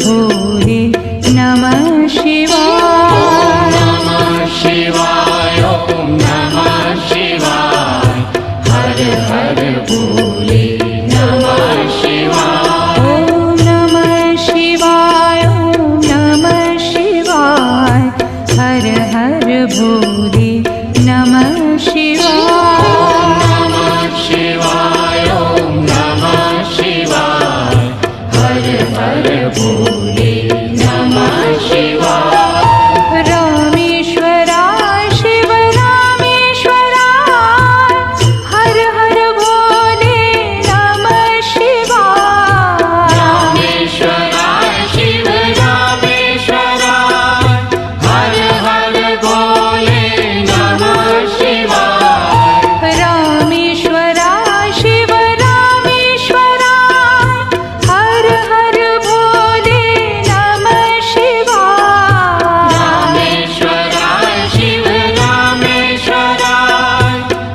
भोले नमः शिवाय। नमः शिवाय ओम नमः शिवाय हर हर भोले नमः शिवाय। ओम नमः शिवाय ओम नमः शिवाय हर हर भोले नमः शिवाय। नमः शिवाय ओम नमः शिवाय हर हर भोले नमः शिवाय। रामेश्वराय शिव रामेश्वराय हर हर भोले नमः शिवाय। रामेश्वराय शिव रामेश्वराय हर हर भोले नमः शिवाय। रामेश्वराय शिव रामेश्वराय हर हर भोले नमः शिवाय। रामेश्वराय शिव रामेश्वराय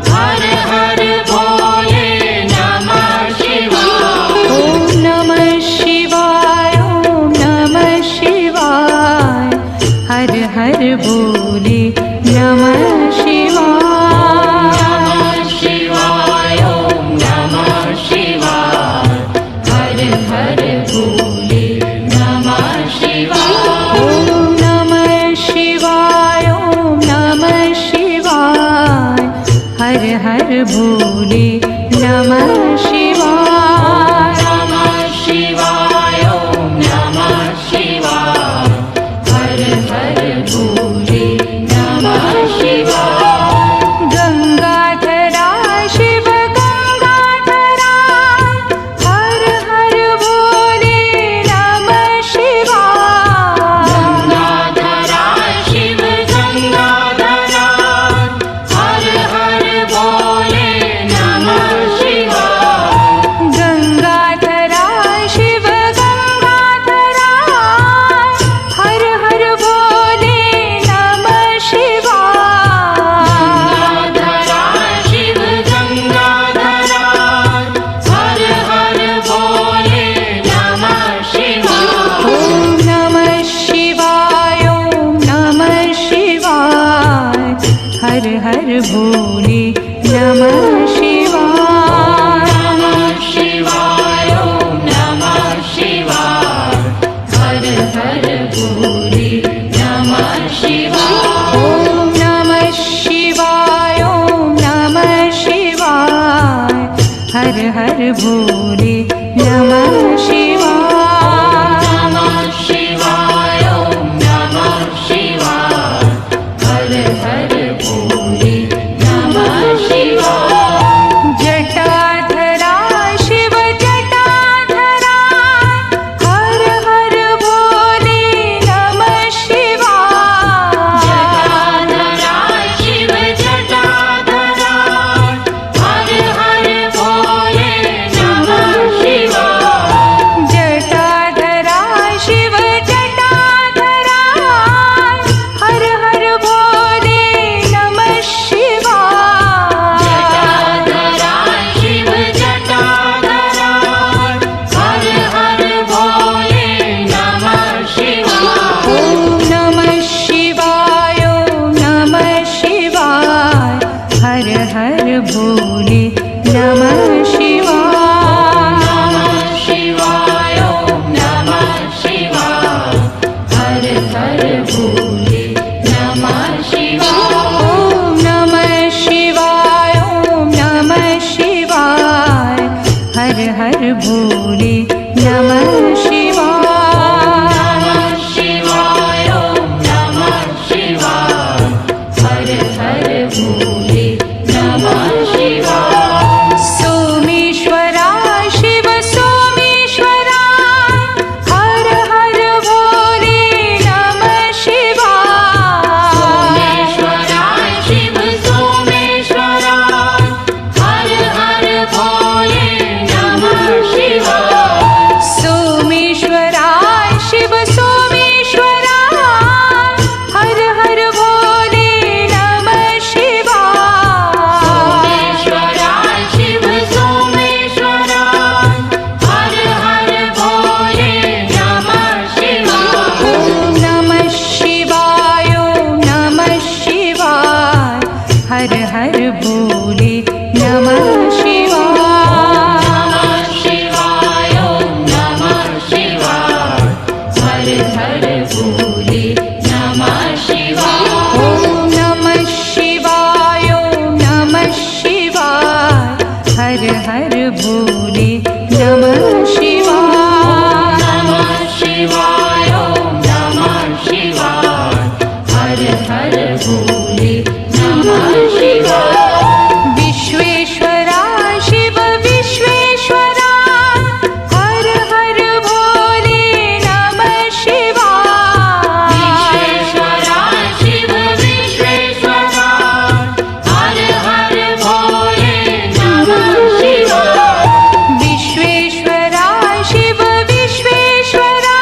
हर हर भोले नमः शिवाय। ओम नमः शिवाय ओम नमः शिवाय हर हर भोले नमः शिवाय। नमः शिवाय ओम नमः शिवाय हर हर भोले नमः शिवाय। ओम नमः शिवाय ओम नमः शिवाय हर हर भोले नमः शिवाय। नमः शिवाय ओम नमः शिवाय हर हर भोले नमः शिवाय। गंगाधराय शिव गंगाधराय हर हर भोले नमः शिवाय। गंगाधराय शिव गंगाधराय हर हर भोले नमः शिवाय। गंगाधराय शिव गंगाधराय हर हर भोले नमः शिवाय। गंगाधराय शिव गंगाधराय हर हर भोले नमः शिवाय। ओम नमः शिवाय ओम नमः शिवाय हर हर भोले नमः शिवाय। नमः शिवाय ओम नमः शिवाय हर हर भोले नमः शिवाय। ओम नमः शिवाय ओम नमः शिवाय हर हर भोले नमः शिवाय। नमः शिवाय ओम नमः शिवाय हर हर भोले नमः शिवाय। जटाधराय शिव जटाधराय हर हर भोले नमः शिवाय। जटाधराय शिव जटाधराय हर हर भोले नमः शिवाय। जटाधराय शिव जटाधराय हर हर भोले नमः शिवाय। जटाधराय शिव जटाधराय हर हर भोले नमः शिवाय। ओम नमः शिवाय ओम नमः शिवाय हर हर भोले नमः शिवाय। नमः शिवाय ओम नमः शिवाय हर हर भोले नमः शिवाय। ओम नमः शिवाय ओम नमः शिवाय हर हर भोले नमः शिवाय। नमः शिवाय ओम नमः शिवाय हर हर भोले नमः शिवाय। हर भोले नमः शिवाय। नमः शिवाय ॐ नमः शिवाय हर हर भोले नमः शिवाय। विश्वेश्वरा शिव विश्वेश्वरा हर हर भोले नमः शिवाय। विश्वेश्वरा शिव विश्वेश्वरा हर हर भोले नमः शिवाय। विश्वेश्वरा शिव विश्वेश्वरा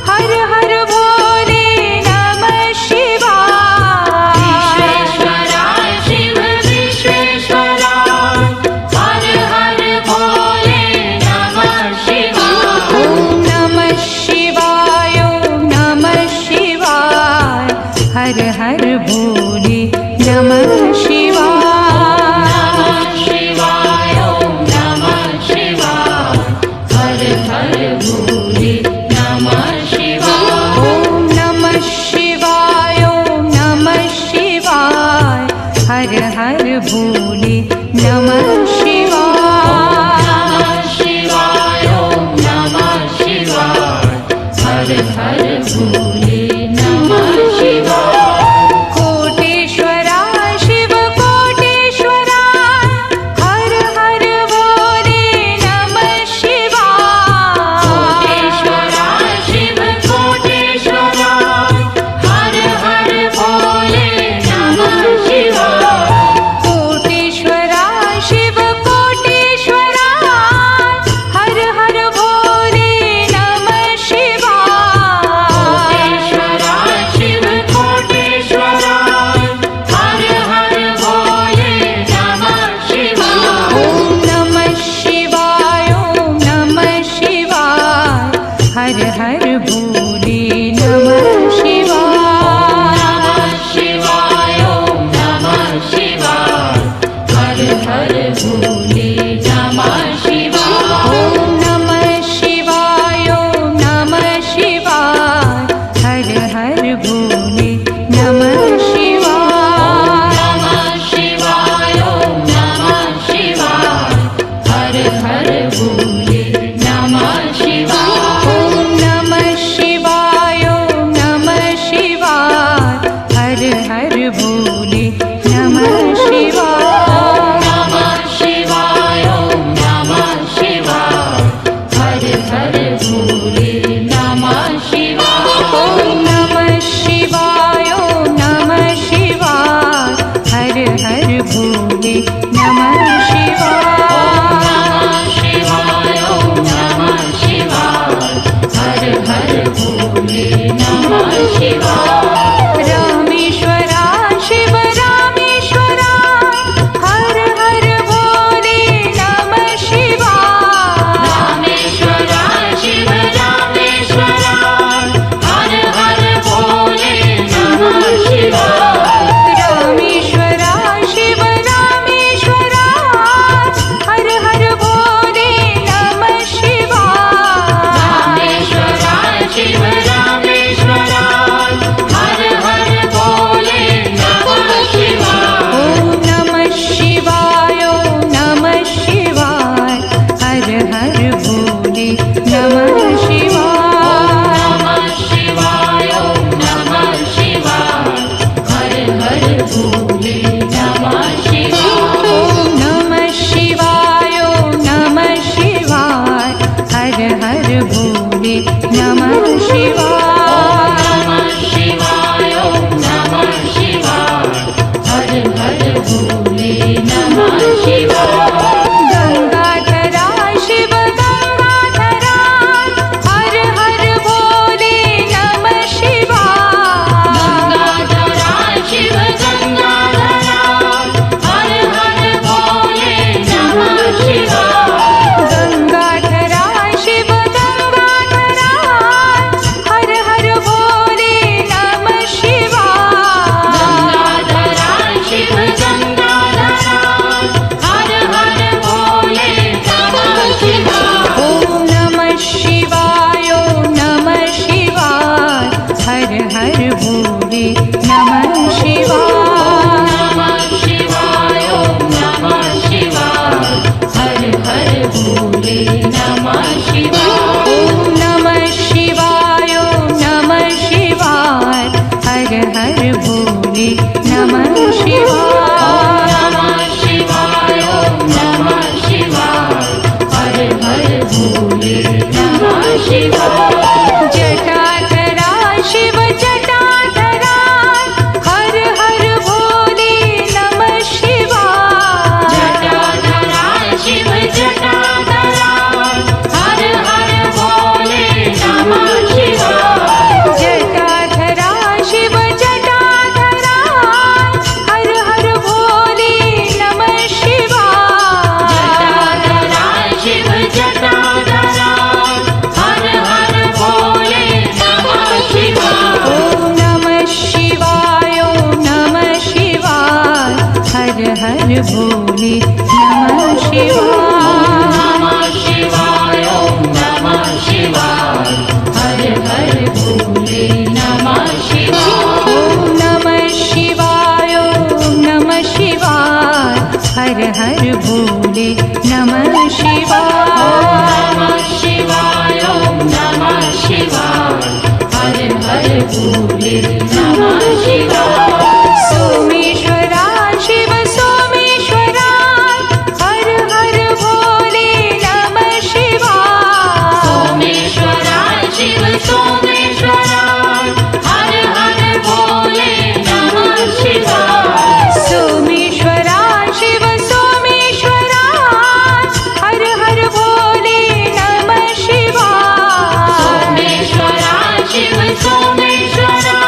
हर हर भोले नमः शिवाय। विश्वेश्वरा शिव विश्वेश्वरा हर हर भोले नमः शिवाय। ॐ नमः शिवाय ॐ नमः शिवाय हर हर भोले नमः शिवाय। नमः शिवाय ॐ नमः शिवाय हर हर भोले नमः शिवाय। ॐ नमः शिवाय ॐ नमः शिवाय हर हर भोले नमः शिवाय। नमः शिवाय ॐ नमः शिवाय हर हर भोले नमः शिवाय। कोटेश्वरा शिव कोटेश्वरा हर हर भोले नमः शिवाय। कोटेश्वरा शिव कोटेश्वरा हर हर भोले नमः शिवाय। कोटेश्वरा शिव कोटेश्वरा हर हर भोले नमः शिवाय। कोटेश्वरा शिव कोटेश्वरा हर हर भोले नमः शिवाय। ॐ नमः शिवाय ॐ नमः शिवाय हर हर भोले नमः शिवाय। नमः शिवाय ॐ नमः शिवाय हर हर भोले नमः शिवाय। ॐ नमः शिवाय ॐ नमः शिवाय हर हर भोले नमः शिवाय। नमः शिवाय ॐ नमः शिवाय हर हर भोले नमः शिवाय। ॐ नमः शिवाय ॐ नमः शिवाय हर हर भोले नमः शिवाय। नमः शिवाय भोले नमः शिवाय। नमः शिवाय ओम नमः शिवाय हर हर भोले नमः शिवाय। सोमेश्वरा शिव सोमेश्वरा हर हर भोले नमः शिवाय। सोमेश्वरा शिव सोमेश्वरा हर हर भोले नमः शिवाय। सोमेश्वरा शिव सोमेश्वरा हर हर भोले नमः शिवाय। सोमेश्वरा शिव सोमेश्वरा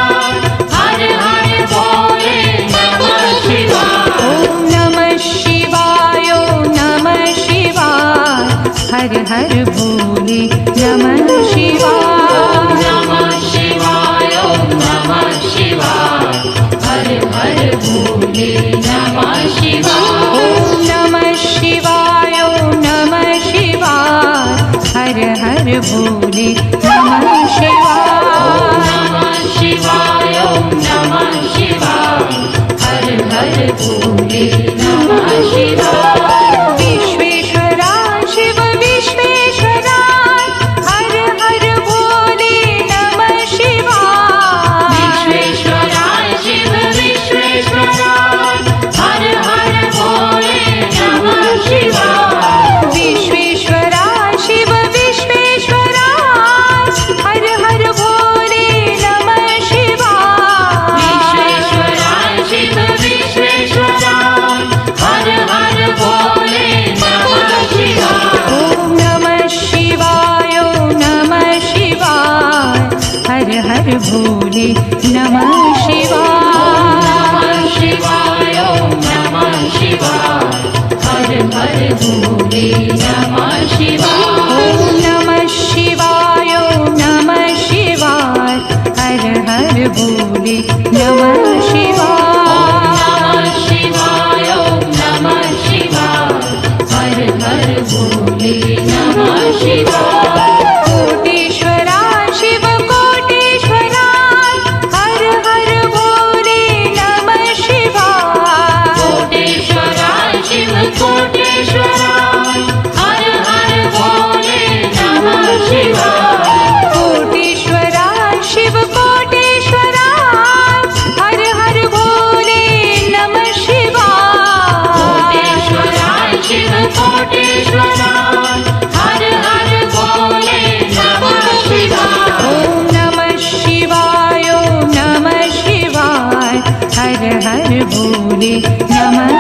हर हर भोले नमः शिवाय। ओम नमः शिवाय ओम नमः शिवाय हर हर भोले नमः शिवाय। नमः शिवाय ओम नमः शिवाय हर हर भोले नमः शिवाय। ओम नमः शिवाय ओम नमः शिवाय हर हर भोले नमः शिवाय। नमः शिवाय ओम नमः शिवाय हर हर भोले नमः शिवाय। विश्वेश्वरा शिव विश्वेश्वरा हर हर भोले नमः शिवाय। विश्वेश्वरा शिव विश्वेश्वरा हर हर भोले नमः शिवाय। विश्वेश्वरा शिव विश्वेश्वरा हर हर भोले नमः शिवाय। विश्वेश्वरा शिव विश्वेश्वरा हर हर भोले नमः शिवाय। ओम नमः शिवाय ओम नमः शिवाय हर हर भोले नमः शिवाय। नमः शिवाय ओम नमः शिवाय हर हर भोले नमः शिवाय। ओम नमः शिवाय ओम नमः शिवाय हर हर भोले नमः शिवाय। नमः शिवाय ओम नमः शिवाय हर हर भोले नमः शिवाय। कोटेश्वरा शिव कोटेश्वरा हर हर भोले नमः शिवाय। कोटेश्वरा शिव कोटेश्वरा हर हर भोले नमः शिवाय। कोटेश्वरा शिव कोटेश्वरा हर हर भोले नमः शिवाय। कोटेश्वरा शिव कोटेश्वरा हर हर भोले नमः शिवाय। ओम नमः शिवाय ओम नमः शिवाय हर हर भोले नमः